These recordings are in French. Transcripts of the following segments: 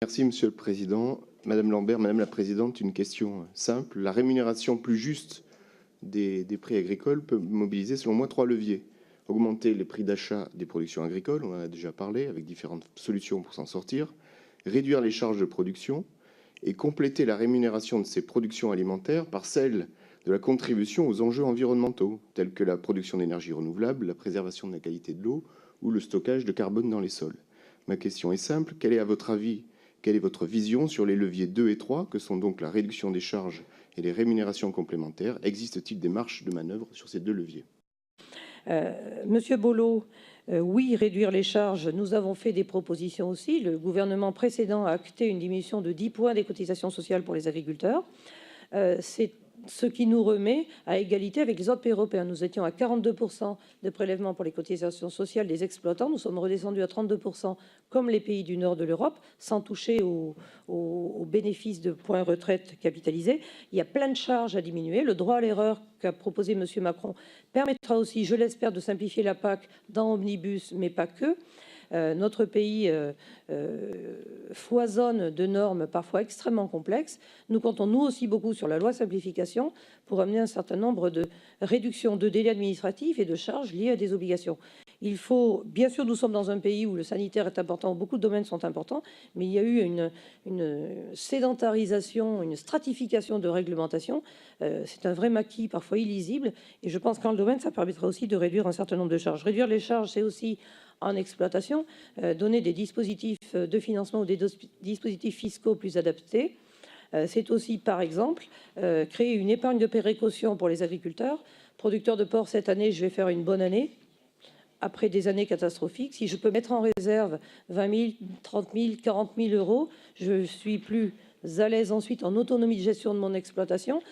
Merci Monsieur le Président. Madame Lambert, Madame la Présidente, une question simple. La rémunération plus juste des prix agricoles peut mobiliser selon moi 3 leviers. Augmenter les prix d'achat des productions agricoles, on en a déjà parlé, avec différentes solutions pour s'en sortir. Réduire les charges de production et compléter la rémunération de ces productions alimentaires par celle de la contribution aux enjeux environnementaux, tels que la production d'énergie renouvelable, la préservation de la qualité de l'eau ou le stockage de carbone dans les sols. Ma question est simple. Quelle est, à votre avis, quelle est votre vision sur les leviers 2 et 3, que sont donc la réduction des charges et les rémunérations complémentaires? Existe-t-il des marges de manœuvre sur ces deux leviers? Monsieur Bollot, oui, réduire les charges. Nous avons fait des propositions aussi. Le gouvernement précédent a acté une diminution de 10 points des cotisations sociales pour les agriculteurs. C'est ce qui nous remet à égalité avec les autres pays européens. Nous étions à 42% de prélèvement pour les cotisations sociales des exploitants. Nous sommes redescendus à 32% comme les pays du nord de l'Europe, sans toucher aux bénéfices de points retraite capitalisés. Il y a plein de charges à diminuer. Le droit à l'erreur qu'a proposé M. Macron permettra aussi, je l'espère, de simplifier la PAC dans Omnibus, mais pas que. Notre pays foisonne de normes parfois extrêmement complexes. Nous comptons, nous aussi, beaucoup sur la loi simplification pour amener un certain nombre de réductions de délais administratifs et de charges liées à des obligations. Il faut, bien sûr, nous sommes dans un pays où le sanitaire est important, où beaucoup de domaines sont importants, mais il y a eu une sédentarisation, une stratification de réglementation. C'est un vrai maquis, parfois illisible, et je pense qu'en le domaine, ça permettra aussi de réduire un certain nombre de charges. Réduire les charges, c'est aussi en exploitation, donner des dispositifs de financement ou des dispositifs fiscaux plus adaptés. C'est aussi, par exemple, créer une épargne de précaution pour les agriculteurs. Producteurs de porc, cette année, je vais faire une bonne année. Après des années catastrophiques, si je peux mettre en réserve 20 000, 30 000, 40 000 euros, je suis plus à l'aise ensuite en autonomie de gestion de mon exploitation.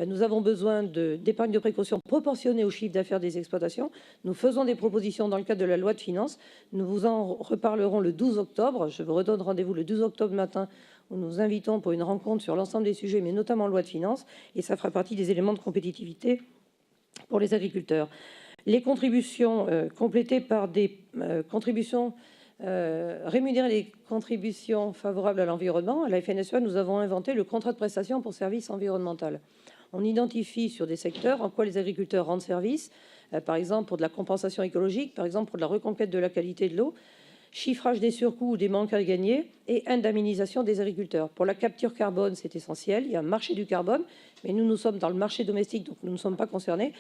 Nous avons besoin d'épargne de précaution proportionnée au chiffre d'affaires des exploitations. Nous faisons des propositions dans le cadre de la loi de finances. Nous vous en reparlerons le 12 octobre. Je vous redonne rendez-vous le 12 octobre matin où nous invitons pour une rencontre sur l'ensemble des sujets, mais notamment loi de finances. Et ça fera partie des éléments de compétitivité pour les agriculteurs. Les contributions complétées par des contributions rémunérer les contributions favorables à l'environnement. À la FNSEA, nous avons inventé le contrat de prestation pour service environnemental. On identifie sur des secteurs en quoi les agriculteurs rendent service, par exemple pour de la compensation écologique, par exemple pour de la reconquête de la qualité de l'eau, chiffrage des surcoûts ou des manques à gagner et indemnisation des agriculteurs. Pour la capture carbone, c'est essentiel. Il y a un marché du carbone, mais nous sommes dans le marché domestique, donc nous ne sommes pas concernés.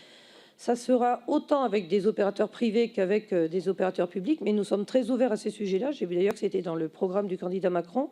Ça sera autant avec des opérateurs privés qu'avec des opérateurs publics, mais nous sommes très ouverts à ces sujets-là. J'ai vu d'ailleurs que c'était dans le programme du candidat Macron,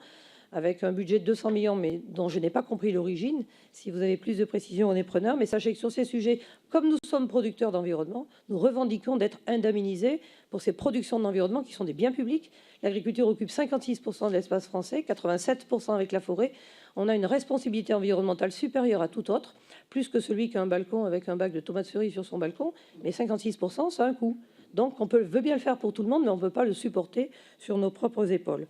avec un budget de 200 millions, mais dont je n'ai pas compris l'origine. Si vous avez plus de précisions, on est preneur. Mais sachez que sur ces sujets, comme nous sommes producteurs d'environnement, nous revendiquons d'être indemnisés pour ces productions d'environnement qui sont des biens publics. L'agriculture occupe 56% de l'espace français, 87% avec la forêt. On a une responsabilité environnementale supérieure à tout autre, plus que celui qui a un balcon avec un bac de tomates cerises sur son balcon, mais 56%, ça a un coût. Donc on veut bien le faire pour tout le monde, mais on ne peut pas le supporter sur nos propres épaules.